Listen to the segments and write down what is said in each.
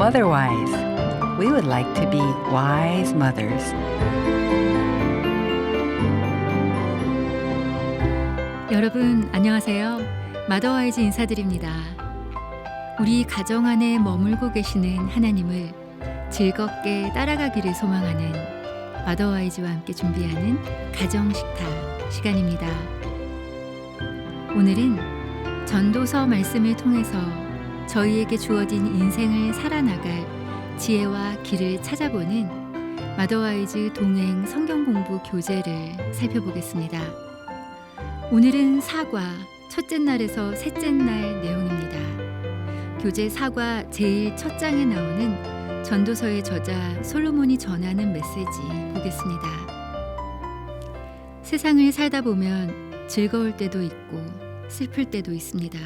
otherwise. We would like to be wise mothers. 여러분 안녕하세요. 마더와이즈 인사드립니다. 우리 가정 안에 머물고 계시는 하나님을 즐겁게 따라가기를 소망하는 마더와이즈와 함께 준비하는 가정식탁 시간입니다. 오늘은 전도서 말씀을 통해서 저희에게 주어진 인생을 살아나갈 지혜와 길을 찾아보는 마더와이즈 동행 성경 공부 교재를 살펴보겠습니다. 오늘은 사과 첫째 날에서 셋째 날 내용입니다. 교재 사과 제일 첫 장에 나오는 전도서의 저자 솔로몬이 전하는 메시지 보겠습니다. 세상을 살다 보면 즐거울 때도 있고 슬플 때도 있습니다.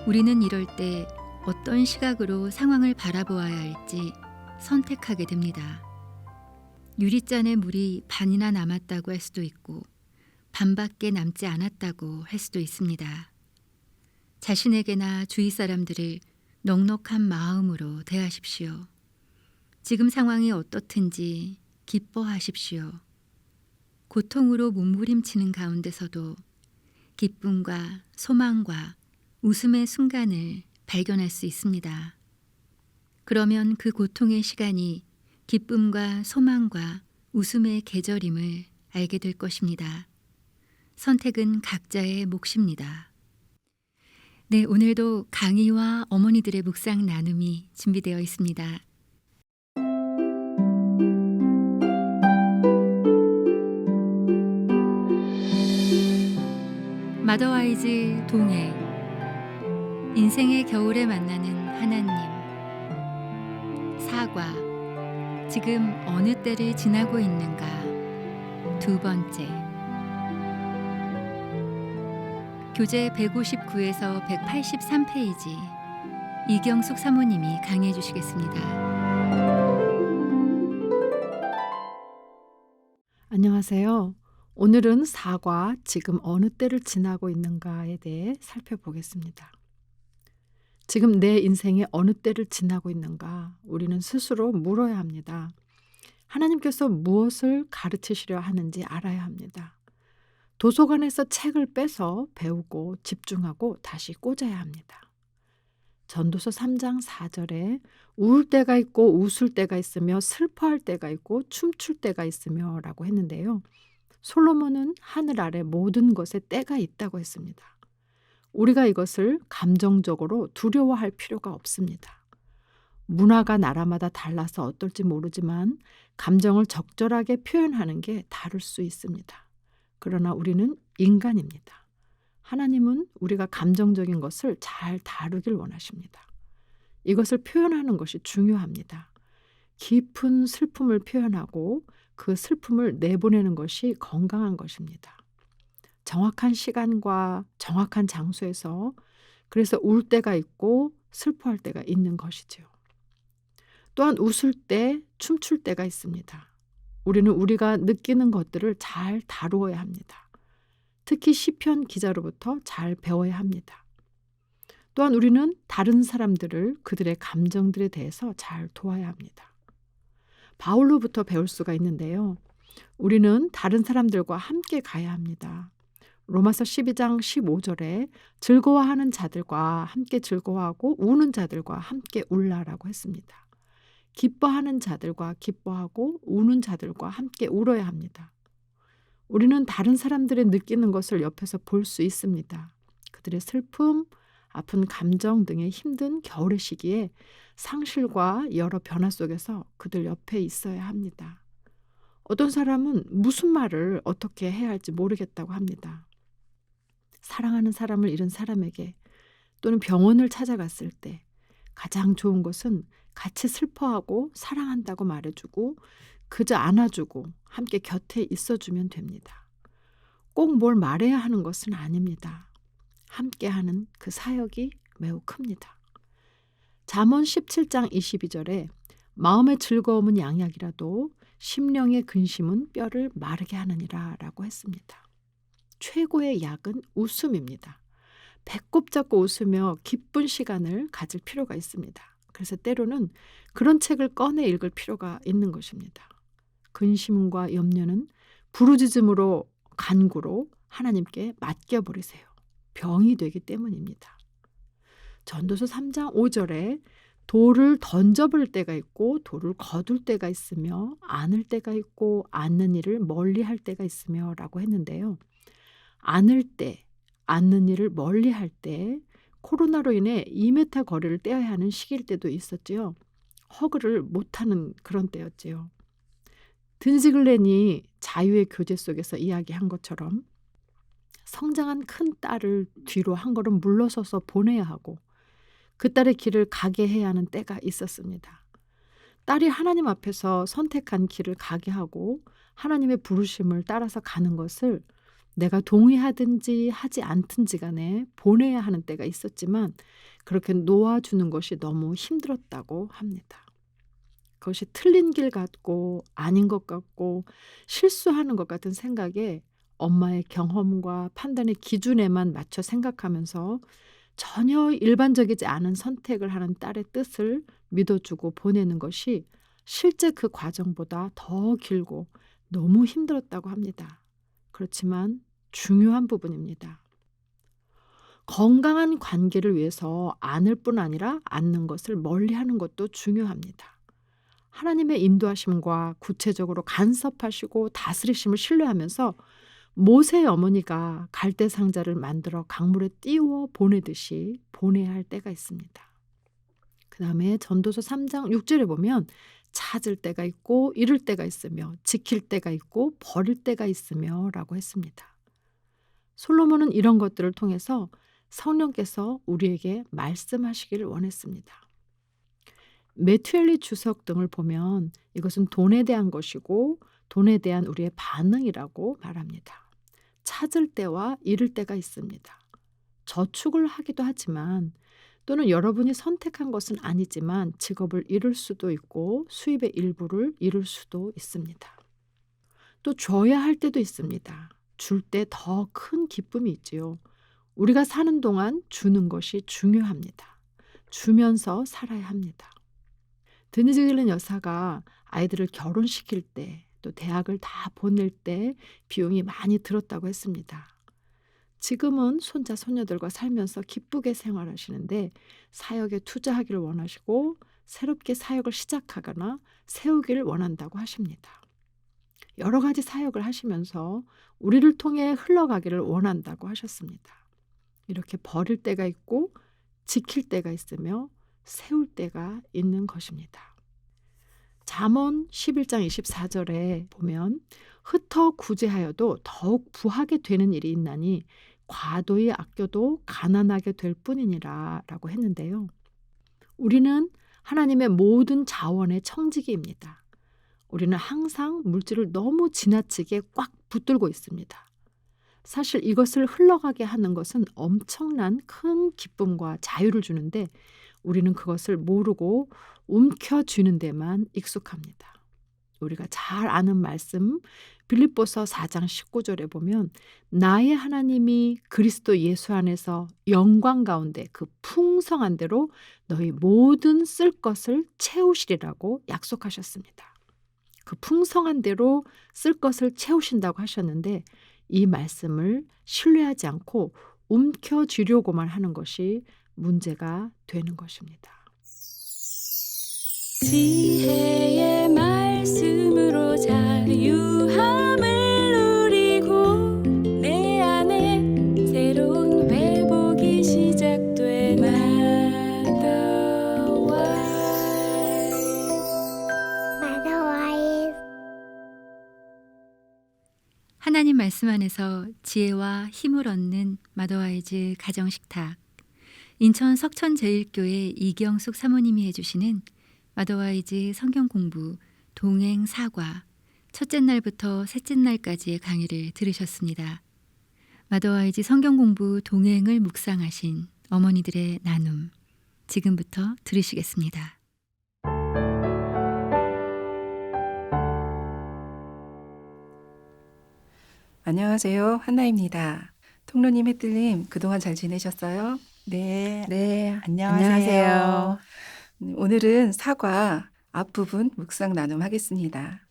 우리는 이럴 때 어떤 시각으로 상황을 바라보아야 할지 선택하게 됩니다. 유리잔에 물이 반이나 남았다고 할 수도 있고 반밖에 남지 않았다고 할 수도 있습니다. 자신에게나 주위 사람들을 넉넉한 마음으로 대하십시오. 지금 상황이 어떻든지 기뻐하십시오. 고통으로 몸부림치는 가운데서도 기쁨과 소망과 웃음의 순간을 발견할 수 있습니다. 그러면 그 고통의 시간이 기쁨과 소망과 웃음의 계절임을 알게 될 것입니다. 선택은 각자의 몫입니다. 네, 오늘도 강의와 어머니들의 묵상 나눔이 준비되어 있습니다. 마더와이즈 동행 인생의 겨울에 만나는 하나님 사과 지금 어느 때를 지나고 있는가 두 번째 교재 159에서 183페이지 이경숙 사모님이 강의해 주시겠습니다. 안녕하세요. 오늘은 사과 지금 어느 때를 지나고 있는가에 대해 살펴보겠습니다. 지금 내 인생의 어느 때를 지나고 있는가 우리는 스스로 물어야 합니다. 하나님께서 무엇을 가르치시려 하는지 알아야 합니다. 도서관에서 책을 빼서 배우고 집중하고 다시 꽂아야 합니다. 전도서 3장 4절에 울 때가 있고 웃을 때가 있으며 슬퍼할 때가 있고 춤출 때가 있으며 라고 했는데요. 솔로몬은 하늘 아래 모든 것에 때가 있다고 했습니다. 우리가 이것을 감정적으로 두려워할 필요가 없습니다. 문화가 나라마다 달라서 어떨지 모르지만 감정을 적절하게 표현하는 게 다를 수 있습니다. 그러나 우리는 인간입니다. 하나님은 우리가 감정적인 것을 잘 다루길 원하십니다. 이것을 표현하는 것이 중요합니다. 깊은 슬픔을 표현하고 그 슬픔을 내보내는 것이 건강한 것입니다. 정확한 시간과 정확한 장소에서 그래서 울 때가 있고 슬퍼할 때가 있는 것이죠. 또한 웃을 때, 춤출 때가 있습니다. 우리는 우리가 느끼는 것들을 잘 다루어야 합니다. 특히 시편 기자로부터 잘 배워야 합니다. 또한 우리는 다른 사람들을 그들의 감정들에 대해서 잘 도와야 합니다. 바울로부터 배울 수가 있는데요. 우리는 다른 사람들과 함께 가야 합니다. 로마서 12장 15절에 즐거워하는 자들과 함께 즐거워하고 우는 자들과 함께 울라라고 했습니다. 기뻐하는 자들과 기뻐하고 우는 자들과 함께 울어야 합니다. 우리는 다른 사람들의 느끼는 것을 옆에서 볼 수 있습니다. 그들의 슬픔, 아픈 감정 등의 힘든 겨울의 시기에 상실과 여러 변화 속에서 그들 옆에 있어야 합니다. 어떤 사람은 무슨 말을 어떻게 해야 할지 모르겠다고 합니다. 사랑하는 사람을 잃은 사람에게 또는 병원을 찾아갔을 때 가장 좋은 것은 같이 슬퍼하고 사랑한다고 말해주고 그저 안아주고 함께 곁에 있어주면 됩니다. 꼭 뭘 말해야 하는 것은 아닙니다. 함께하는 그 사역이 매우 큽니다. 잠언 17장 22절에 마음의 즐거움은 양약이라도 심령의 근심은 뼈를 마르게 하느니라 라고 했습니다. 최고의 약은 웃음입니다. 배꼽 잡고 웃으며 기쁜 시간을 가질 필요가 있습니다. 그래서 때로는 그런 책을 꺼내 읽을 필요가 있는 것입니다. 근심과 염려는 부르짖음으로 간구로 하나님께 맡겨버리세요. 병이 되기 때문입니다. 전도서 3장 5절에 돌을 던져볼 때가 있고 돌을 거둘 때가 있으며 안을 때가 있고 안는 일을 멀리할 때가 있으며 라고 했는데요. 안을 때, 안는 일을 멀리할 때 코로나로 인해 2m 거리를 떼어야 하는 시기일 때도 있었지요. 허그를 못하는 그런 때였지요. 든지글렌이 자유의 교제 속에서 이야기한 것처럼 성장한 큰 딸을 뒤로 한 걸음 물러서서 보내야 하고 그 딸의 길을 가게 해야 하는 때가 있었습니다. 딸이 하나님 앞에서 선택한 길을 가게 하고 하나님의 부르심을 따라서 가는 것을 내가 동의하든지 하지 않든지 간에 보내야 하는 때가 있었지만 그렇게 놓아주는 것이 너무 힘들었다고 합니다. 그것이 틀린 길 같고 아닌 것 같고 실수하는 것 같은 생각에 엄마의 경험과 판단의 기준에만 맞춰 생각하면서 전혀 일반적이지 않은 선택을 하는 딸의 뜻을 믿어주고 보내는 것이 실제 그 과정보다 더 길고 너무 힘들었다고 합니다. 그렇지만 중요한 부분입니다. 건강한 관계를 위해서 안을 뿐 아니라 안는 것을 멀리하는 것도 중요합니다. 하나님의 인도하심과 구체적으로 간섭하시고 다스리심을 신뢰하면서 모세의 어머니가 갈대 상자를 만들어 강물에 띄워 보내듯이 보내야 할 때가 있습니다. 그 다음에 전도서 3장 6절에 보면 찾을 때가 있고 잃을 때가 있으며 지킬 때가 있고 버릴 때가 있으며 라고 했습니다. 솔로몬은 이런 것들을 통해서 성령께서 우리에게 말씀하시기를 원했습니다. 매튜엘리 주석 등을 보면 이것은 돈에 대한 것이고 돈에 대한 우리의 반응이라고 말합니다. 찾을 때와 잃을 때가 있습니다. 저축을 하기도 하지만 또는 여러분이 선택한 것은 아니지만 직업을 잃을 수도 있고 수입의 일부를 잃을 수도 있습니다. 또 줘야 할 때도 있습니다. 줄 때 더 큰 기쁨이 있지요. 우리가 사는 동안 주는 것이 중요합니다. 주면서 살아야 합니다. 드니즈글렌 여사가 아이들을 결혼시킬 때 또 대학을 다 보낼 때 비용이 많이 들었다고 했습니다. 지금은 손자 손녀들과 살면서 기쁘게 생활하시는데 사역에 투자하기를 원하시고 새롭게 사역을 시작하거나 세우기를 원한다고 하십니다. 여러 가지 사역을 하시면서 우리를 통해 흘러가기를 원한다고 하셨습니다. 이렇게 버릴 때가 있고 지킬 때가 있으며 세울 때가 있는 것입니다. 잠언 11장 24절에 보면 흩어 구제하여도 더욱 부하게 되는 일이 있나니 과도히 아껴도 가난하게 될 뿐이니라 라고 했는데요. 우리는 하나님의 모든 자원의 청지기입니다. 우리는 항상 물질을 너무 지나치게 꽉 붙들고 있습니다. 사실 이것을 흘러가게 하는 것은 엄청난 큰 기쁨과 자유를 주는데 우리는 그것을 모르고 움켜쥐는 데만 익숙합니다. 우리가 잘 아는 말씀 빌립보서 4장 19절에 보면 나의 하나님이 그리스도 예수 안에서 영광 가운데 그 풍성한 대로 너희 모든 쓸 것을 채우시리라고 약속하셨습니다. 그 풍성한 대로 쓸 것을 채우신다고 하셨는데 이 말씀을 신뢰하지 않고 움켜쥐려고만 하는 것이 문제가 되는 것입니다. 지혜의 말씀으로 자유함을 누리고 내 안에 새로운 회복이 시작돼 마더와이즈 하나님 말씀 안에서 지혜와 힘을 얻는 마더와이즈 가정식탁. 인천 석천제일교회 이경숙 사모님이 해주시는 마더와이즈 성경공부 동행 4과 첫째 날부터 셋째 날까지의 강의를 들으셨습니다. 마더와이즈 성경공부 동행을 묵상하신 어머니들의 나눔, 지금부터 들으시겠습니다. 안녕하세요. 한나입니다. 통로님, 햇들님, 그동안 잘 지내셨어요? 네, 네, 안녕하세요. 오늘은 사과 앞부분 묵상 나눔하겠습니다.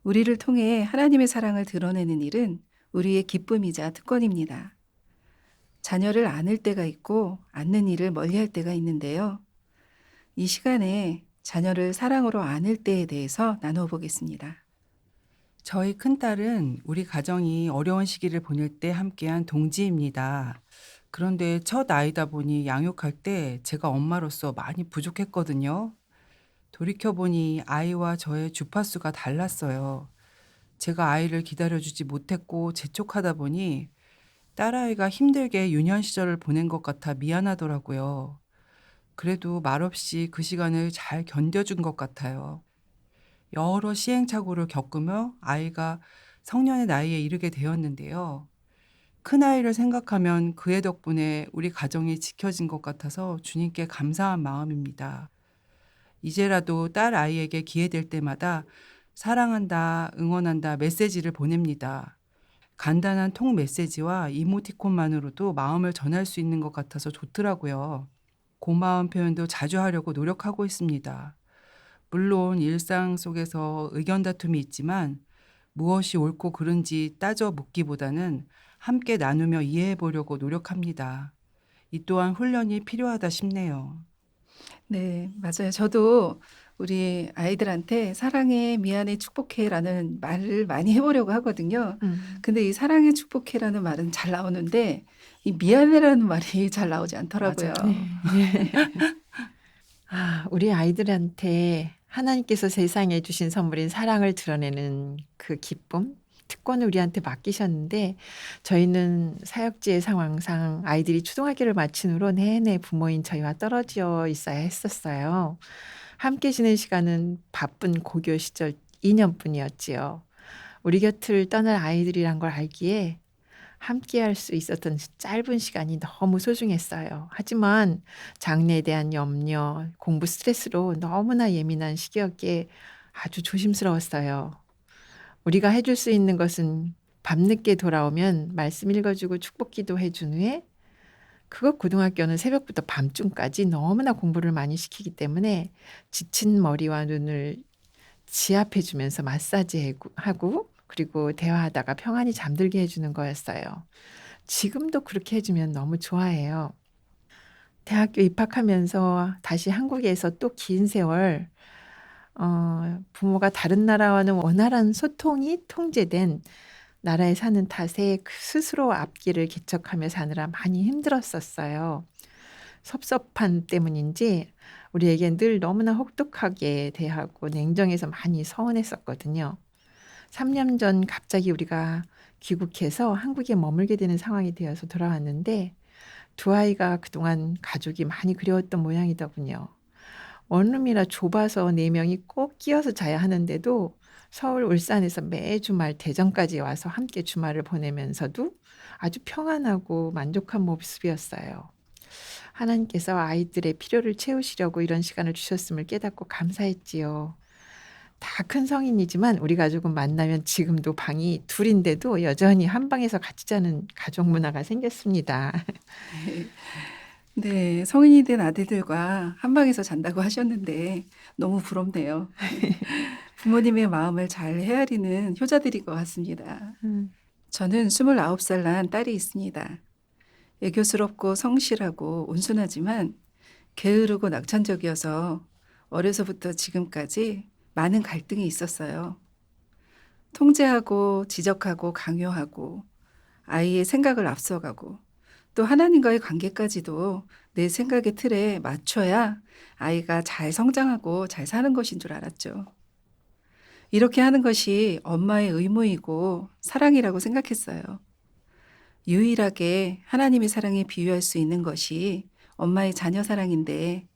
우리를 통해 하나님의 사랑을 드러내는 일은 우리의 기쁨이자 특권입니다. 자녀를 안을 때가 있고 안는 일을 멀리할 때가 있는데요. 이 시간에 자녀를 사랑으로 안을 때에 대해서 나눠보겠습니다. 저희 큰딸은 우리 가정이 어려운 시기를 보낼 때 함께한 동지입니다. 그런데 첫 아이다 보니 양육할 때 제가 엄마로서 많이 부족했거든요. 돌이켜보니 아이와 저의 주파수가 달랐어요. 제가 아이를 기다려주지 못했고 재촉하다 보니 딸아이가 힘들게 유년 시절을 보낸 것 같아 미안하더라고요. 그래도 말없이 그 시간을 잘 견뎌준 것 같아요. 여러 시행착오를 겪으며 아이가 성년의 나이에 이르게 되었는데요. 큰아이를 생각하면 그의 덕분에 우리 가정이 지켜진 것 같아서 주님께 감사한 마음입니다. 이제라도 딸 아이에게 기회될 때마다 사랑한다, 응원한다 메시지를 보냅니다. 간단한 통 메시지와 이모티콘만으로도 마음을 전할 수 있는 것 같아서 좋더라고요. 고마운 표현도 자주 하려고 노력하고 있습니다. 물론 일상 속에서 의견 다툼이 있지만 무엇이 옳고 그른지 따져 묻기보다는 함께 나누며 이해해 보려고 노력합니다. 이 또한 훈련이 필요하다 싶네요. 네, 맞아요. 저도 우리 아이들한테 사랑해, 미안해, 축복해라는 말을 많이 해보려고 하거든요. 근데 이 사랑해, 축복해라는 말은 잘 나오는데 이 미안해라는 말이 잘 나오지 않더라고요. 맞아요. 네. 우리 아이들한테 하나님께서 세상에 주신 선물인 사랑을 드러내는 그 기쁨, 특권을 우리한테 맡기셨는데 저희는 사역지의 상황상 아이들이 초등학교를 마친 후로 내내 부모인 저희와 떨어져 있어야 했었어요. 함께 지낸 시간은 바쁜 고교 시절 2년뿐이었지요. 우리 곁을 떠날 아이들이란 걸 알기에 함께 할 수 있었던 짧은 시간이 너무 소중했어요. 하지만 장래에 대한 염려, 공부 스트레스로 너무나 예민한 시기였기에 아주 조심스러웠어요. 우리가 해줄 수 있는 것은 밤늦게 돌아오면 말씀 읽어주고 축복기도 해준 후에 그것 고등학교는 새벽부터 밤중까지 너무나 공부를 많이 시키기 때문에 지친 머리와 눈을 지압해주면서 마사지하고 그리고 대화하다가 평안히 잠들게 해주는 거였어요. 지금도 그렇게 해주면 너무 좋아해요. 대학교 입학하면서 다시 한국에서 또 긴 세월 부모가 다른 나라와는 원활한 소통이 통제된 나라에 사는 탓에 스스로 앞길을 개척하며 사느라 많이 힘들었었어요. 섭섭한 때문인지 우리에겐 늘 너무나 혹독하게 대하고 냉정해서 많이 서운했었거든요. 3년 전 갑자기 우리가 귀국해서 한국에 머물게 되는 상황이 되어서 돌아왔는데 두 아이가 그동안 가족이 많이 그리웠던 모양이더군요. 원룸이라 좁아서 4명이 꼭 끼어서 자야 하는데도 서울 울산에서 매 주말 대전까지 와서 함께 주말을 보내면서도 아주 평안하고 만족한 모습이었어요. 하나님께서 아이들의 필요를 채우시려고 이런 시간을 주셨음을 깨닫고 감사했지요. 다 큰 성인이지만 우리 가족은 만나면 지금도 방이 둘인데도 여전히 한 방에서 같이 자는 가족 문화가 생겼습니다. 네, 성인이 된 아들들과 한 방에서 잔다고 하셨는데 너무 부럽네요. 부모님의 마음을 잘 헤아리는 효자들인 것 같습니다. 저는 29살 난 딸이 있습니다. 애교스럽고 성실하고 온순하지만 게으르고 낙천적이어서 어려서부터 지금까지 많은 갈등이 있었어요. 통제하고 지적하고 강요하고 아이의 생각을 앞서가고 또 하나님과의 관계까지도 내 생각의 틀에 맞춰야 아이가 잘 성장하고 잘 사는 것인 줄 알았죠. 이렇게 하는 것이 엄마의 의무이고 사랑이라고 생각했어요. 유일하게 하나님의 사랑에 비유할 수 있는 것이 엄마의 자녀 사랑인데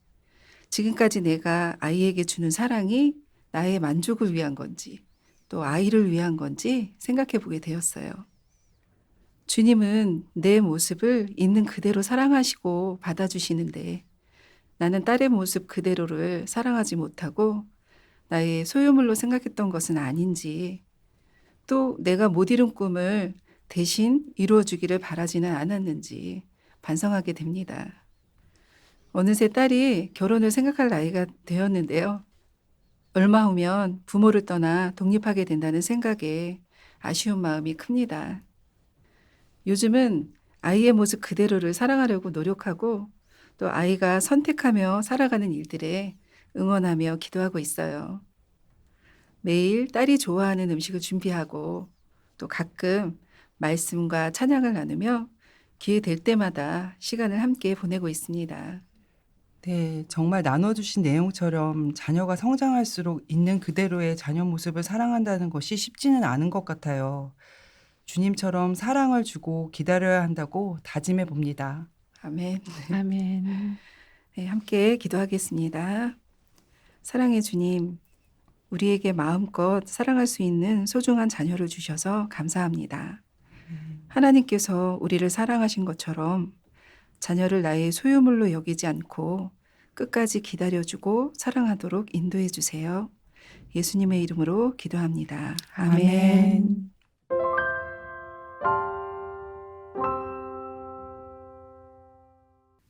지금까지 내가 아이에게 주는 사랑이 나의 만족을 위한 건지 또 아이를 위한 건지 생각해 보게 되었어요. 주님은 내 모습을 있는 그대로 사랑하시고 받아주시는데 나는 딸의 모습 그대로를 사랑하지 못하고 나의 소유물로 생각했던 것은 아닌지 또 내가 못 이룬 꿈을 대신 이루어주기를 바라지는 않았는지 반성하게 됩니다. 어느새 딸이 결혼을 생각할 나이가 되었는데요. 얼마 후면 부모를 떠나 독립하게 된다는 생각에 아쉬운 마음이 큽니다. 요즘은 아이의 모습 그대로를 사랑하려고 노력하고 또 아이가 선택하며 살아가는 일들에 응원하며 기도하고 있어요. 매일 딸이 좋아하는 음식을 준비하고 또 가끔 말씀과 찬양을 나누며 기회 될 때마다 시간을 함께 보내고 있습니다. 네, 정말 나눠주신 내용처럼 자녀가 성장할수록 있는 그대로의 자녀 모습을 사랑한다는 것이 쉽지는 않은 것 같아요. 주님처럼 사랑을 주고 기다려야 한다고 다짐해 봅니다. 아멘. 아멘. 네, 함께 기도하겠습니다. 사랑의 주님, 우리에게 마음껏 사랑할 수 있는 소중한 자녀를 주셔서 감사합니다. 하나님께서 우리를 사랑하신 것처럼 자녀를 나의 소유물로 여기지 않고 끝까지 기다려주고 사랑하도록 인도해 주세요. 예수님의 이름으로 기도합니다. 아멘.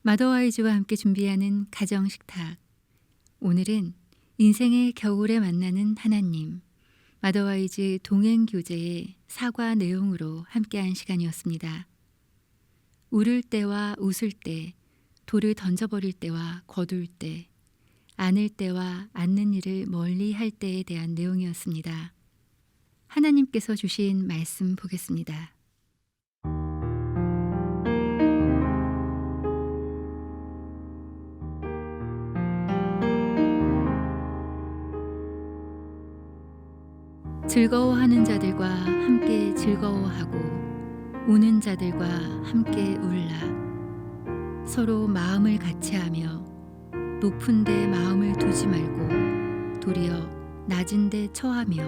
마더와이즈와 함께 준비하는 가정 식탁. 오늘은 인생의 겨울에 만나는 하나님, 마더와이즈 동행 교재의 사과 내용으로 함께한 시간이었습니다. 울을 때와 웃을 때, 돌을 던져버릴 때와 거둘 때, 안을 때와 않는 일을 멀리 할 때에 대한 내용이었습니다. 하나님께서 주신 말씀 보겠습니다. 즐거워하는 자들과 함께 즐거워하고 우는 자들과 함께 울라. 서로 마음을 같이하며 높은 데 마음을 두지 말고 도리어 낮은 데 처하며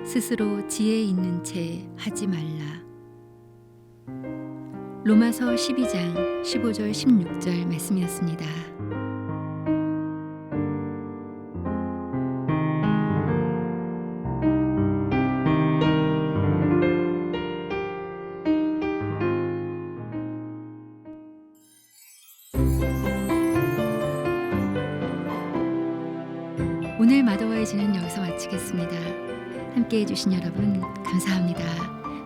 스스로 지혜 있는 채 하지 말라. 로마서 12장 15절 16절 말씀이었습니다. 오늘 마더와이즈는 여기서 마치겠습니다. 함께해 주신 여러분 감사합니다.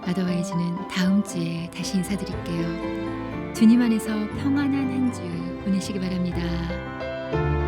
마더와이즈는 다음 주에 다시 인사드릴게요. 주님 안에서 평안한 한 주 보내시기 바랍니다.